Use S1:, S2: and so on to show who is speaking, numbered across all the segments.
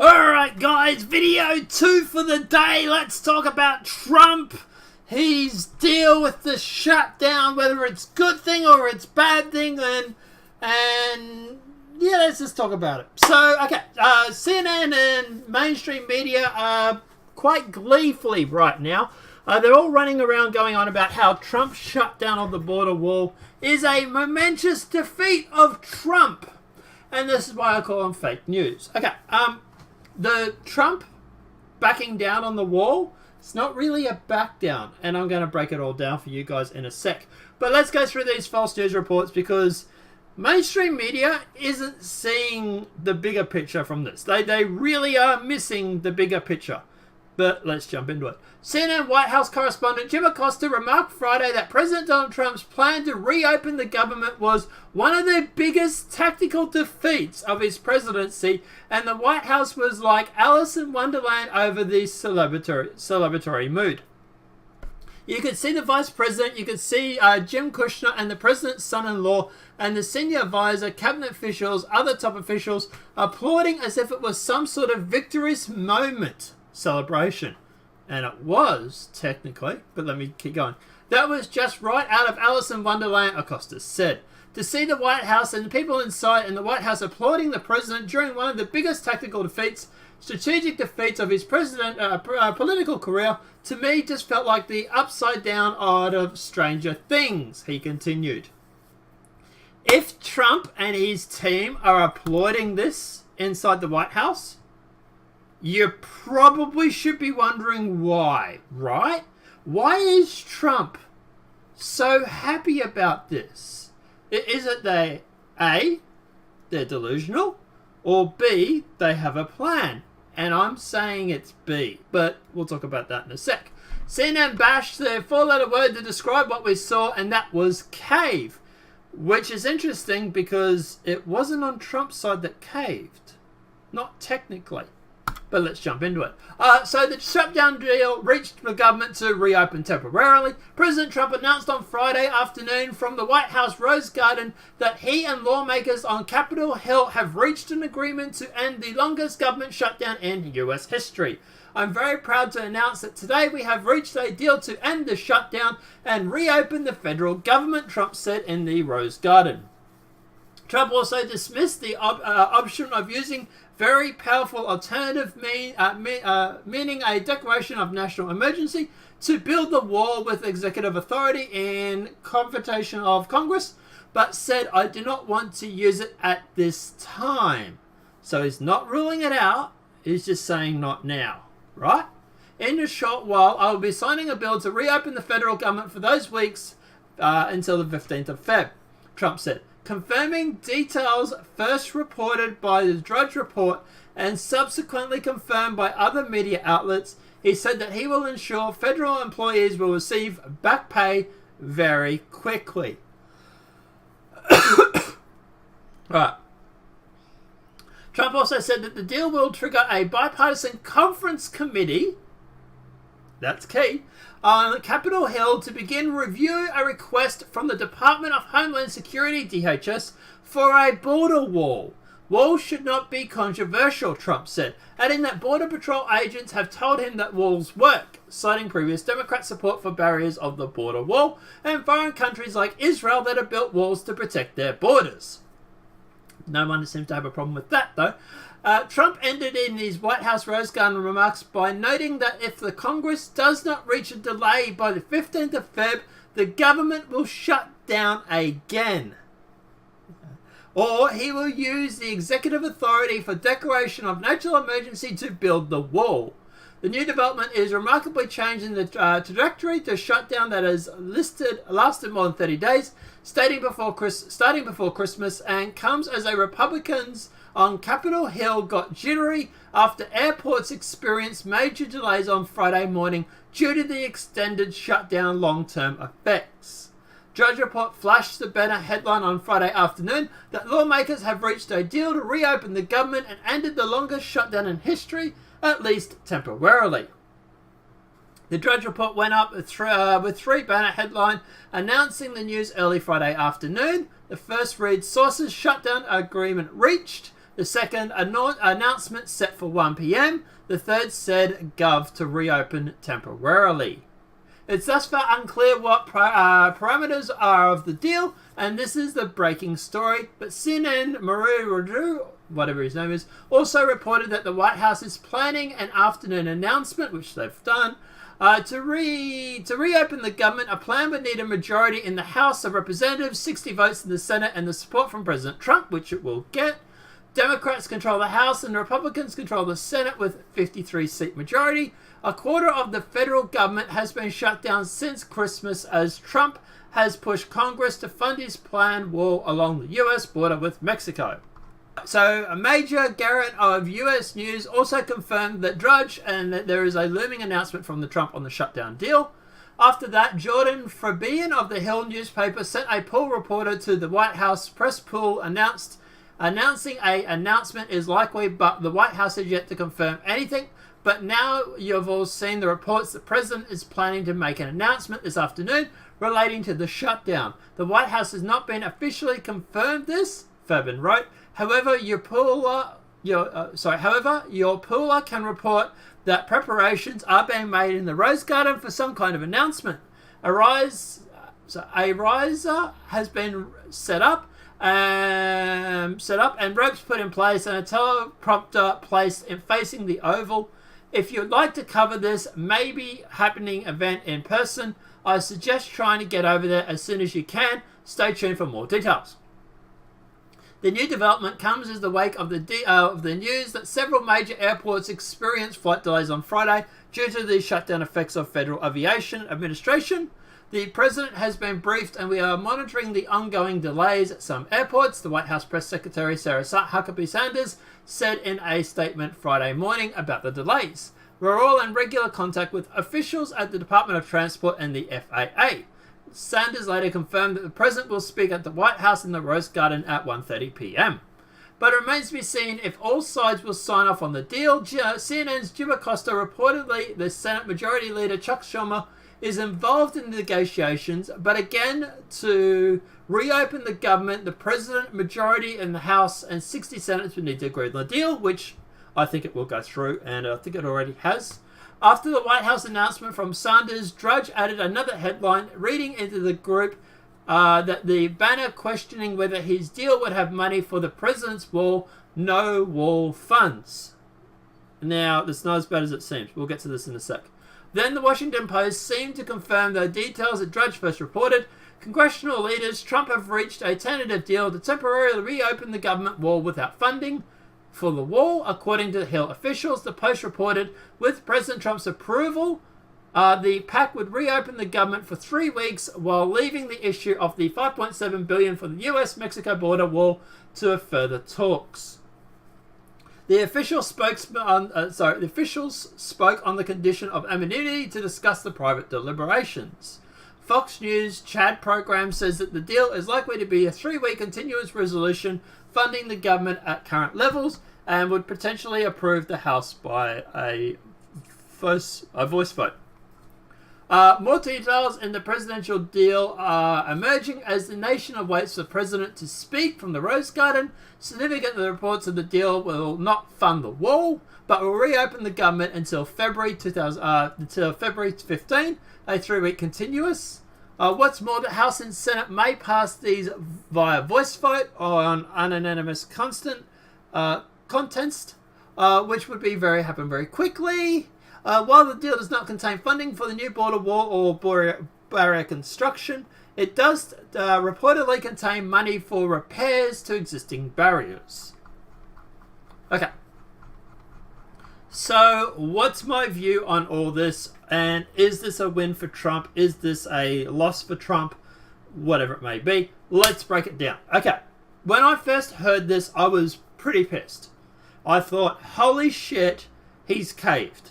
S1: Alright guys, video 2 for the day. Let's talk about Trump. His deal with the shutdown, whether it's good thing or it's bad thing, and yeah, let's just talk about it. So, okay, CNN and mainstream media are quite gleefully right now. They're all running around going on about how Trump's shutdown of the border wall is a momentous defeat of Trump. And this is why I call them fake news. Okay, the Trump backing down on the wall, it's not really a back down. And I'm going to break it all down for you guys in a sec. But let's go through these false news reports because mainstream media isn't seeing the bigger picture from this. They really are missing the bigger picture. But let's jump into it. CNN White House correspondent Jim Acosta remarked Friday that President Donald Trump's plan to reopen the government was one of the biggest tactical defeats of his presidency, and the White House was like Alice in Wonderland over the celebratory mood. You could see the vice president, you could see Jim Kushner and the president's son-in-law and the senior advisor, cabinet officials, other top officials applauding as if it was some sort of victorious moment. Celebration. And it was, technically, but let me keep going. That was just right out of Alice in Wonderland, Acosta said. To see the White House and the people inside and the White House applauding the president during one of the biggest tactical defeats, strategic defeats of his political career, to me just felt like the upside down art of Stranger Things, he continued. If Trump and his team are applauding this inside the White House, you probably should be wondering why, right? Why is Trump so happy about this? Is it they, A, they're delusional, or B, they have a plan? And I'm saying it's B, but we'll talk about that in a sec. CNN bashed their four-letter word to describe what we saw, and that was cave, which is interesting because it wasn't on Trump's side that caved. Not technically. But let's jump into it. So the shutdown deal reached the government to reopen temporarily. President Trump announced on Friday afternoon from the White House Rose Garden that he and lawmakers on Capitol Hill have reached an agreement to end the longest government shutdown in U.S. history. I'm very proud to announce that today we have reached a deal to end the shutdown and reopen the federal government, Trump said in the Rose Garden. Trump also dismissed the option of using very powerful alternative meaning a declaration of national emergency to build the wall with executive authority in confrontation of Congress, but said, I do not want to use it at this time. So he's not ruling it out, he's just saying not now, right? In a short while, I will be signing a bill to reopen the federal government for those weeks until the 15th of Feb, Trump said, confirming details first reported by the Drudge Report and subsequently confirmed by other media outlets. He said that he will ensure federal employees will receive back pay very quickly. Right. Trump also said that the deal will trigger a bipartisan conference committee, that's key, on Capitol Hill to begin review a request from the Department of Homeland Security, DHS, for a border wall. Walls should not be controversial, Trump said, adding that Border Patrol agents have told him that walls work, citing previous Democrat support for barriers of the border wall and foreign countries like Israel that have built walls to protect their borders. No one seems to have a problem with that, though. Trump ended in his White House Rose Garden remarks by noting that if the Congress does not reach a delay by the 15th of Feb, the government will shut down again. Or he will use the executive authority for declaration of national emergency to build the wall. The new development is remarkably changing the trajectory to shutdown that has lasted more than 30 days, starting before Christmas, and comes as a Republicans on Capitol Hill got jittery after airports experienced major delays on Friday morning due to the extended shutdown long-term effects. Drudge Report flashed the banner headline on Friday afternoon that lawmakers have reached a deal to reopen the government and ended the longest shutdown in history, at least temporarily. The Drudge Report went up with three banner headline announcing the news early Friday afternoon. The first reads, Sources Shutdown Agreement Reached. The second, announcement set for 1 p.m. The third said Gov to reopen temporarily. It's thus far unclear what parameters are of the deal, and this is the breaking story. But CNN Marie Rodeau, whatever his name is, also reported that the White House is planning an afternoon announcement, which they've done, to reopen the government. A plan would need a majority in the House of Representatives, 60 votes in the Senate, and the support from President Trump, which it will get. Democrats control the House and Republicans control the Senate with 53-seat majority. A quarter of the federal government has been shut down since Christmas as Trump has pushed Congress to fund his planned wall along the U.S. border with Mexico. So a major Garrett of U.S. News also confirmed that Drudge and that there is a looming announcement from the Trump on the shutdown deal. After that, Jordan Fabian of the Hill newspaper sent a pool reporter to the White House press pool announcing a announcement is likely, but the White House has yet to confirm anything. But now you've all seen the reports that the president is planning to make an announcement this afternoon relating to the shutdown. The White House has not been officially confirmed this, Fabian wrote. However, your pooler can report that preparations are being made in the Rose Garden for some kind of announcement. A riser has been set up and ropes put in place and a teleprompter placed in facing the Oval. If you'd like to cover this maybe happening event in person, I suggest trying to get over there as soon as you can. Stay tuned for more details. The new development comes as the wake of the news that several major airports experienced flight delays on Friday due to the shutdown effects of Federal Aviation Administration. The president has been briefed and we are monitoring the ongoing delays at some airports, the White House Press Secretary Sarah Huckabee Sanders said in a statement Friday morning about the delays. We're all in regular contact with officials at the Department of Transport and the FAA. Sanders later confirmed that the president will speak at the White House in the Rose Garden at 1:30 p.m. But it remains to be seen if all sides will sign off on the deal. CNN's Jim Acosta reportedly the Senate Majority Leader Chuck Schumer is involved in the negotiations, but again, to reopen the government, the president, majority in the House, and 60 senators would need to agree on the deal, which I think it will go through, and I think it already has. After the White House announcement from Sanders, Drudge added another headline, reading into the group that the banner questioning whether his deal would have money for the president's wall, no wall funds. Now, it's not as bad as it seems. We'll get to this in a sec. Then the Washington Post seemed to confirm the details that Drudge first reported. Congressional leaders, Trump have reached a tentative deal to temporarily reopen the government wall without funding for the wall, according to the Hill officials. The Post reported, with President Trump's approval, the pact would reopen the government for 3 weeks while leaving the issue of the $5.7 billion for the U.S.-Mexico border wall to further talks. The officials spoke on the condition of immunity to discuss the private deliberations. Fox News' Chad program says that the deal is likely to be a 3-week continuous resolution funding the government at current levels and would potentially approve the House by a voice vote. More details in the presidential deal are emerging as the nation awaits the president to speak from the Rose Garden. Significant reports of the deal will not fund the wall, but will reopen the government until February 15, a 3-week continuous. What's more, the House and Senate may pass these via voice vote or on unanimous contest, which would happen very quickly. While the deal does not contain funding for the new border wall or barrier construction, it does reportedly contain money for repairs to existing barriers. Okay. So, what's my view on all this? And is this a win for Trump? Is this a loss for Trump? Whatever it may be. Let's break it down. Okay. When I first heard this, I was pretty pissed. I thought, holy shit, he's caved.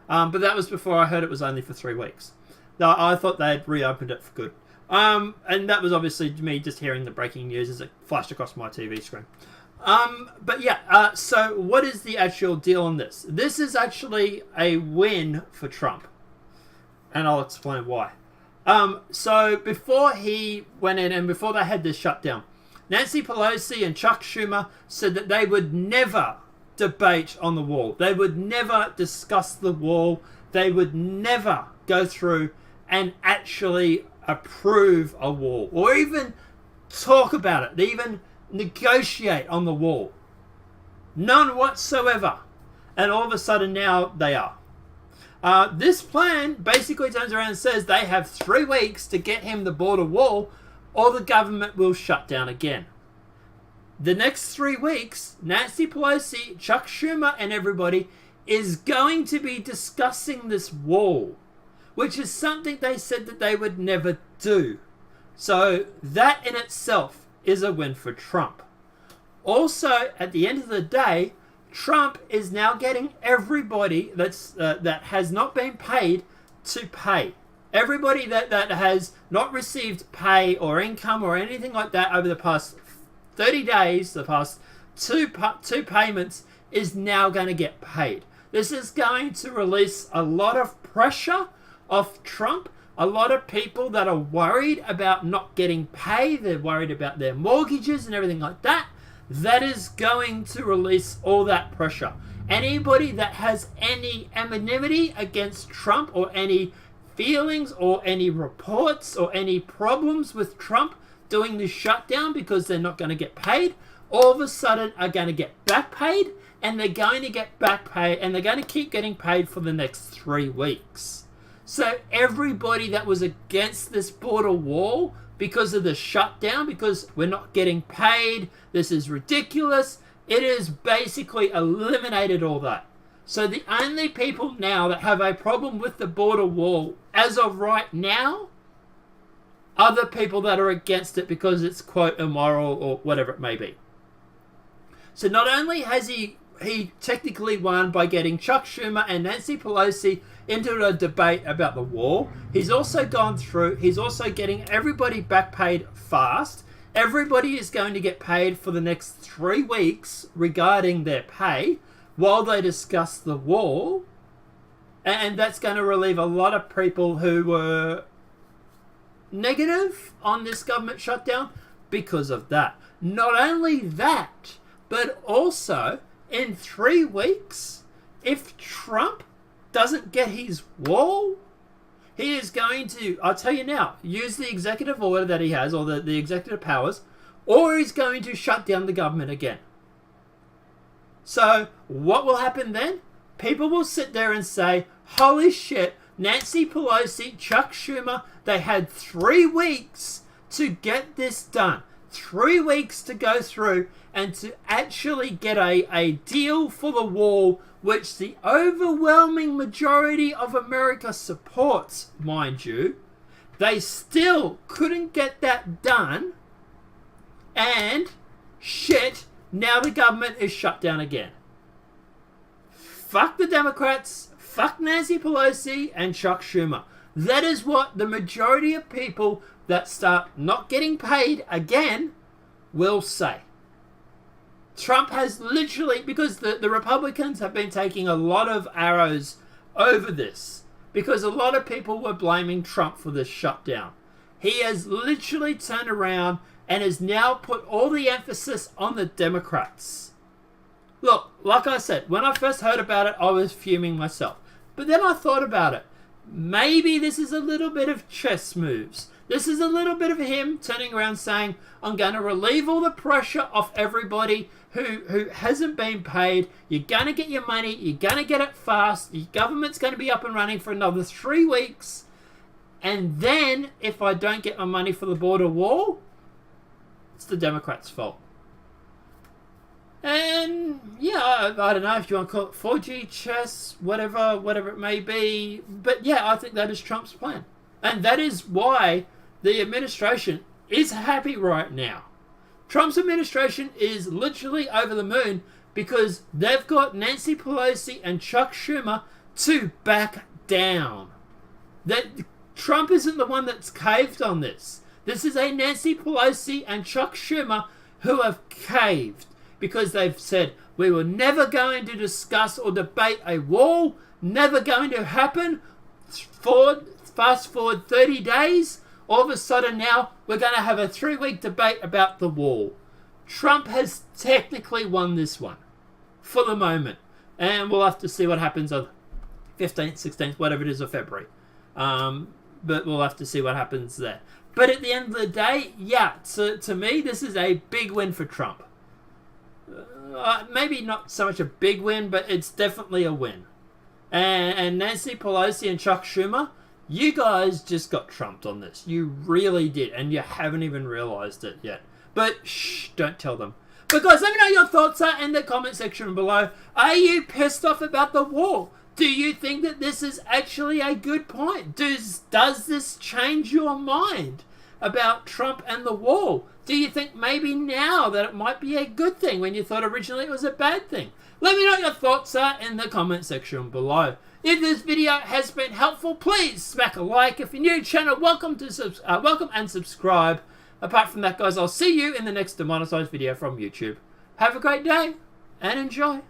S1: But that was before I heard it was only for 3 weeks. No, I thought they had reopened it for good. And that was obviously me just hearing the breaking news as it flashed across my TV screen. But yeah, so what is the actual deal on this? This is actually a win for Trump. And I'll explain why. So before he went in and before they had this shutdown, Nancy Pelosi and Chuck Schumer said that they would never debate on the wall. They would never discuss the wall. They would never go through and actually approve a wall or even talk about it. They even negotiate on the wall. None whatsoever. And all of a sudden now they are. This plan basically turns around and says they have 3 weeks to get him the border wall or the government will shut down again. The next 3 weeks, Nancy Pelosi, Chuck Schumer and everybody is going to be discussing this wall, which is something they said that they would never do. So that in itself is a win for Trump. Also, at the end of the day, Trump is now getting everybody that has not been paid to pay. Everybody that has not received pay or income or anything like that over the past 30 days, the past two payments, is now going to get paid. This is going to release a lot of pressure off Trump. A lot of people that are worried about not getting paid, they're worried about their mortgages and everything like that. That is going to release all that pressure. Anybody that has any anonymity against Trump or any feelings or any reports or any problems with Trump doing this shutdown because they're not going to get paid, all of a sudden are going to get back paid, and they're going to get back paid, and they're going to keep getting paid for the next 3 weeks. So everybody that was against this border wall because of the shutdown, because we're not getting paid, this is ridiculous, it has basically eliminated all that. So the only people now that have a problem with the border wall as of right now are the people that are against it because it's, quote, immoral or whatever it may be. So not only has he technically won by getting Chuck Schumer and Nancy Pelosi into a debate about the wall, he's also gone through, he's also getting everybody back paid fast. Everybody is going to get paid for the next 3 weeks regarding their pay while they discuss the wall. And that's going to relieve a lot of people who were negative on this government shutdown because of that. Not only that, but also in 3 weeks, if Trump doesn't get his wall, he is going to, I'll tell you now, use the executive order that he has, or the executive powers, or he's going to shut down the government again. So what will happen then? People will sit there and say, holy shit, Nancy Pelosi, Chuck Schumer, they had 3 weeks to get this done. 3 weeks to go through and to actually get a deal for the wall, which the overwhelming majority of America supports, mind you. They still couldn't get that done, and shit, now the government is shut down again. Fuck the Democrats, fuck Nancy Pelosi and Chuck Schumer. That is what the majority of people that start not getting paid again will say. Trump has literally, because the Republicans have been taking a lot of arrows over this, because a lot of people were blaming Trump for this shutdown. He has literally turned around and has now put all the emphasis on the Democrats. Look, like I said, when I first heard about it, I was fuming myself. But then I thought about it. Maybe this is a little bit of chess moves. This is a little bit of him turning around saying, I'm going to relieve all the pressure off everybody who hasn't been paid. You're going to get your money. You're going to get it fast. Your government's going to be up and running for another 3 weeks. And then, if I don't get my money for the border wall, it's the Democrats' fault. And, yeah, I don't know if you want to call it 4G chess, whatever it may be. But, yeah, I think that is Trump's plan. And that is why the administration is happy right now. Trump's administration is literally over the moon because they've got Nancy Pelosi and Chuck Schumer to back down. That Trump isn't the one that's caved on this. This is a Nancy Pelosi and Chuck Schumer who have caved because they've said, we were never going to discuss or debate a wall, never going to happen. Fast forward 30 days, all of a sudden now we're going to have a 3-week debate about the wall. Trump has technically won this one for the moment. And we'll have to see what happens on 15th, 16th, whatever it is of February. But we'll have to see what happens there. But at the end of the day, yeah, to me, this is a big win for Trump. Maybe not so much a big win, but it's definitely a win. And Nancy Pelosi and Chuck Schumer, you guys just got trumped on this. You really did, and you haven't even realized it yet. But shh, don't tell them. But guys, let me know your thoughts in the comment section below. Are you pissed off about the wall? Do you think that this is actually a good point? Does this change your mind about Trump and the wall? Do you think maybe now that it might be a good thing when you thought originally it was a bad thing? Let me know what your thoughts are in the comment section below. If this video has been helpful, please smack a like. If you're new to the channel, welcome and subscribe. Apart from that, guys, I'll see you in the next demonetized video from YouTube. Have a great day and enjoy.